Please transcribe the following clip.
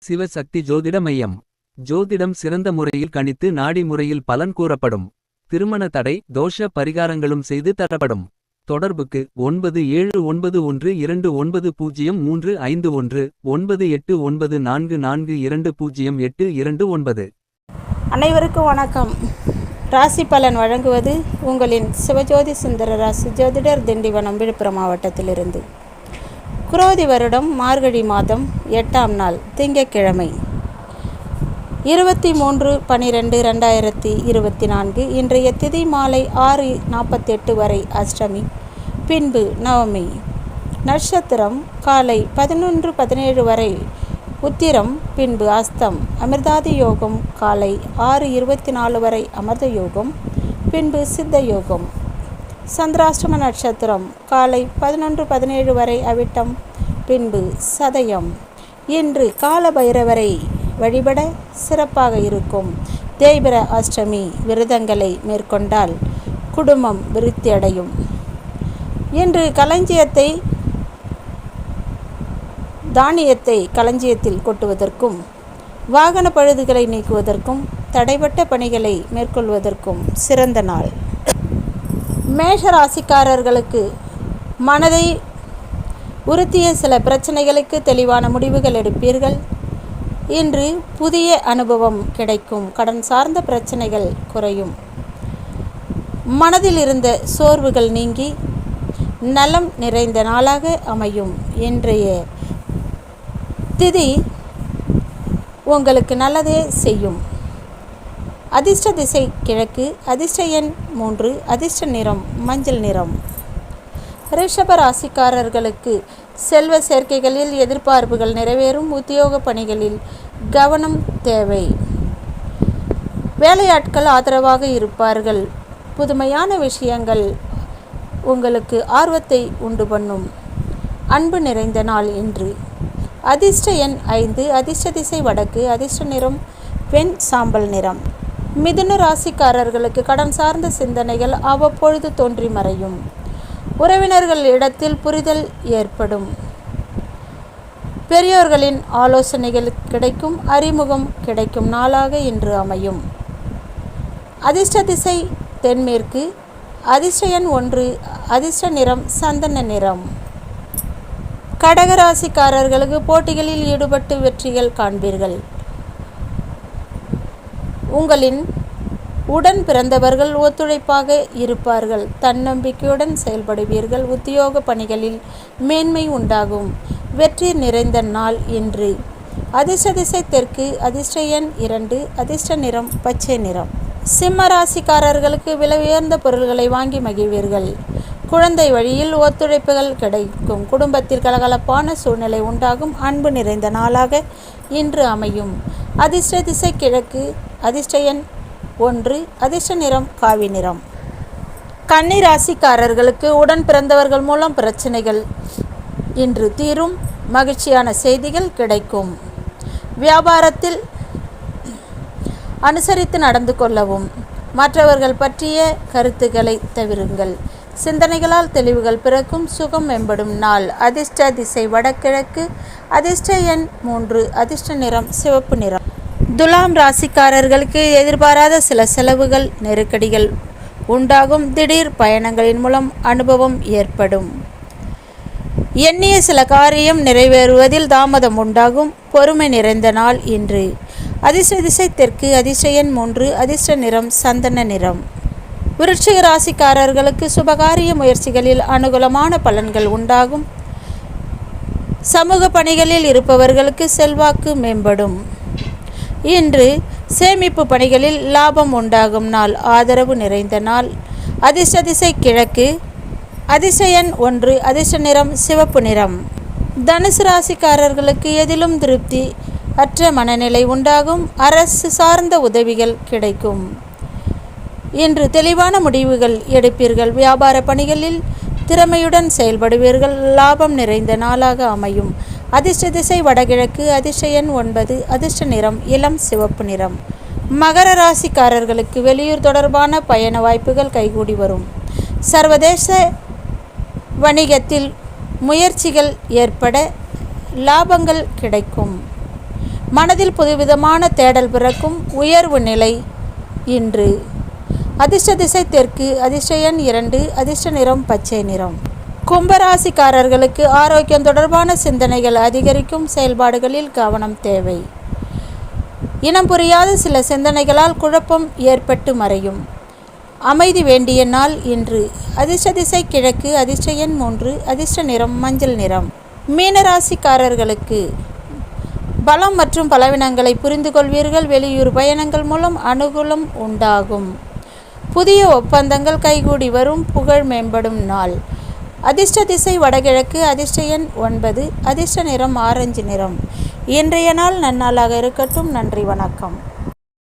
சிவசக்தி ஜோதிட மையம். ஜோதிடம் சிறந்த முறையில் கணித்து நாடி முறையில் பலன் கூறப்படும். திருமண தடை தோஷ பரிகாரங்களும் செய்து தரப்படும். தொடர்புக்கு 9712290351 9894420829. அனைவருக்கும் வணக்கம். ராசி பலன் வழங்குவது உங்களின் சிவஜோதி சுந்தர ராசி ஜோதிடர், திண்டிவனம், விழுப்புரம் மாவட்டத்திலிருந்து. குரோதி வருடம் மார்கழி மாதம் 8ஆம் நாள் திங்கட்கிழமை 23/12/2024. இன்றைய திதி மாலை 6:48 வரை அஷ்டமி, பின்பு நவமி. நட்சத்திரம் காலை 11:17 வரை உத்திரம், பின்பு அஸ்தம். அமிர்தாதி யோகம் காலை 6:24 வரை அமிர்த யோகம், பின்பு சித்த யோகம். சந்திராஷ்டம நட்சத்திரம் காலை 11:17 வரை அவிட்டம், பின்பு சதயம். இன்று கால பைரவரை வழிபட சிறப்பாக இருக்கும். தேய்பிர அஷ்டமி விரதங்களை மேற்கொண்டால் குடும்பம் விருத்தியடையும். இன்று தானியத்தை களஞ்சியத்தில் கொட்டுவதற்கும், வாகன பழுதுகளை நீக்குவதற்கும், தடைப்பட்ட பணிகளை மேற்கொள்வதற்கும் சிறந்த நாள். மேஷ ராசிக்காரர்களுக்கு மனதை உறுத்திய சில பிரச்சனைகளுக்கு தெளிவான முடிவுகள் எடுப்பீர்கள். இன்று புதிய அனுபவம் கிடைக்கும். கடன் சார்ந்த பிரச்சனைகள் குறையும். மனதில் இருந்த சோர்வுகள் நீங்கி நலம் நிறைந்த நாளாக அமையும். இன்றைய திதி உங்களுக்கு நல்லதே செய்யும். அதிர்ஷ்ட திசை கிழக்கு, அதிர்ஷ்ட எண் 3, அதிர்ஷ்ட நிறம் மஞ்சள் நிறம். ரிஷப ராசிக்காரர்களுக்கு செல்வ சேர்க்கைகளில் எதிர்பார்ப்புகள் நிறைவேறும். உத்தியோக பணிகளில் கவனம் தேவை. வேலையாட்கள் ஆதரவாக இருப்பார்கள். புதுமையான விஷயங்கள் உங்களுக்கு ஆர்வத்தை உண்டு பண்ணும். அன்பு நிறைந்த நாள் இன்று. அதிர்ஷ்ட எண் 5, அதிர்ஷ்ட திசை வடக்கு, அதிர்ஷ்ட நிறம் வெண் சாம்பல் நிறம். மிதுன ராசிக்காரர்களுக்கு கடன் சார்ந்த சிந்தனைகள் அவ்வப்பொழுது தோன்றி மறையும். உறவினர்கள் இடத்தில் புரிதல் ஏற்படும். பெரியோர்களின் ஆலோசனைகள் கிடைக்கும். அறிமுகம் கிடைக்கும் நாளாக இன்று அமையும். அதிர்ஷ்ட திசை தென்மேற்கு, அதிர்ஷ்ட எண் 1, அதிர்ஷ்ட நிறம் சந்தன நிறம். கடகராசிக்காரர்களுக்கு போட்டிகளில் ஈடுபட்டு வெற்றிகள் காண்பீர்கள். உங்களின் உடன் பிறந்தவர்கள் ஒத்துழைப்பாக இருப்பார்கள். தன்னம்பிக்கையுடன் செயல்படுவீர்கள். உத்தியோக பணிகளில் மேன்மை உண்டாகும். வெற்றி நிறைந்த நாள் இன்று. அதிர்ஷ்ட திசை தெற்கு, அதிர்ஷ்ட எண் 2, அதிர்ஷ்ட நிறம் பச்சை நிறம். சிம்ம ராசிக்காரர்களுக்கு விலை உயர்ந்த பொருள்களை வாங்கி மகிழ்வீர்கள். குழந்தை வழியில் ஒத்துழைப்புகள் கிடைக்கும். குடும்பத்தில் கலகலப்பான சூழ்நிலை உண்டாகும். அன்பு நிறைந்த நாளாக இன்று அமையும். அதிர்ஷ்ட திசை கிழக்கு, அதிர்ஷ்ட எண் 1, அதிர்ஷ்ட நிறம் காவி நிறம். கன்னி ராசிக்காரர்களுக்கு உடன் பிறந்தவர்கள் மூலம் பிரச்சனைகள் இன்று தீரும். மகிழ்ச்சியான செய்திகள் கிடைக்கும். வியாபாரத்தில் அனுசரித்து நடந்து கொள்ளவும். மற்றவர்கள் பற்றிய கருத்துக்களை தவிருங்கள். சிந்தனைகளால் தெளிவுகள் பிறக்கும். சுகம் மேம்படும் நாள். அதிர்ஷ்ட திசை வடகிழக்கு, அதிர்ஷ்ட எண் 3, அதிர்ஷ்ட நிறம் சிவப்பு நிறம். துலாம் ராசிக்காரர்களுக்கு எதிர்பாராத சில செலவுகள், நெருக்கடிகள் உண்டாகும். திடீர் பயணங்களின் மூலம் அனுபவம் ஏற்படும். எண்ணிய சில காரியம் நிறைவேறுவதில் தாமதம் உண்டாகும். பொறுமை நிறைந்த நாள் இன்று. அதிர்ஷ்ட திசை தெற்கு, அதிர்ஷ்ட எண் 3, அதிர்ஷ்ட நிறம் சந்தன நிறம். விருச்சிக ராசிக்காரர்களுக்கு சுபகாரிய முயற்சிகளில் அனுகூலமான பலன்கள் உண்டாகும். சமூக பணிகளில் இருப்பவர்களுக்கு செல்வாக்கு மேம்படும். இன்று சேமிப்பு பணிகளில் லாபம் உண்டாகும் நாள். ஆதரவு நிறைந்த நாள். அதிர்ஷ்ட திசை கிழக்கு, அதிர்ஷ்ட எண் 1, அதிர்ஷ்ட நிறம் சிவப்பு நிறம். தனுசு ராசிக்காரர்களுக்கு எதிலும் திருப்தி அற்ற மனநிலை உண்டாகும். அரசு சார்ந்த உதவிகள் கிடைக்கும். இன்று தெளிவான முடிவுகள் எடுப்பீர்கள். வியாபார பணிகளில் திறமையுடன் செயல்படுவீர்கள். லாபம் நிறைந்த நாளாக அமையும். அதிர்ஷ்ட திசை வடகிழக்கு, அதிர்ஷ்ட எண் 9, அதிர்ஷ்ட நிறம் இளம் சிவப்பு நிறம். மகர ராசிக்காரர்களுக்கு வெளியூர் தொடர்பான பயண வாய்ப்புகள் கைகூடி வரும். சர்வதேச வணிகத்தில் முயற்சிகள் ஏற்பட லாபங்கள் கிடைக்கும். மனதில் புதுவிதமான தேடல் பிறக்கும் உயர்வு நிலை இன்று. அதிர்ஷ்ட திசை தெற்கு, அதிர்ஷ்ட எண் 2, அதிர்ஷ்ட நிறம் பச்சை நிறம். கும்பராசிக்காரர்களுக்கு ஆரோக்கியம் தொடர்பான சிந்தனைகள் அதிகரிக்கும், செயல்பாடுகளில் கவனம் தேவை. இனம் புரியாத சில சிந்தனைகளால் குழப்பம் ஏற்பட்டு மறையும். அமைதி வேண்டிய நாள் இன்று. அதிர்ஷ்ட திசை கிழக்கு, அதிர்ஷ்ட எண் 3, அதிர்ஷ்ட நிறம் மஞ்சள் நிறம். மீனராசிக்காரர்களுக்கு பலம் மற்றும் பலவீனங்களை புரிந்து கொள்வீர்கள். வெளியூர் பயணங்கள் மூலம் அனுகூலம் உண்டாகும். புதிய ஒப்பந்தங்கள் கைகூடி வரும், புகழ் மேம்படும் நாள். அதிர்ஷ்ட திசை வடகிழக்கு, அதிர்ஷ்ட எண் 9, அதிர்ஷ்ட நிறம் ஆரஞ்சு நிறம். இன்றைய நாள் நன்னாளாக இருக்கட்டும். நன்றி, வணக்கம்.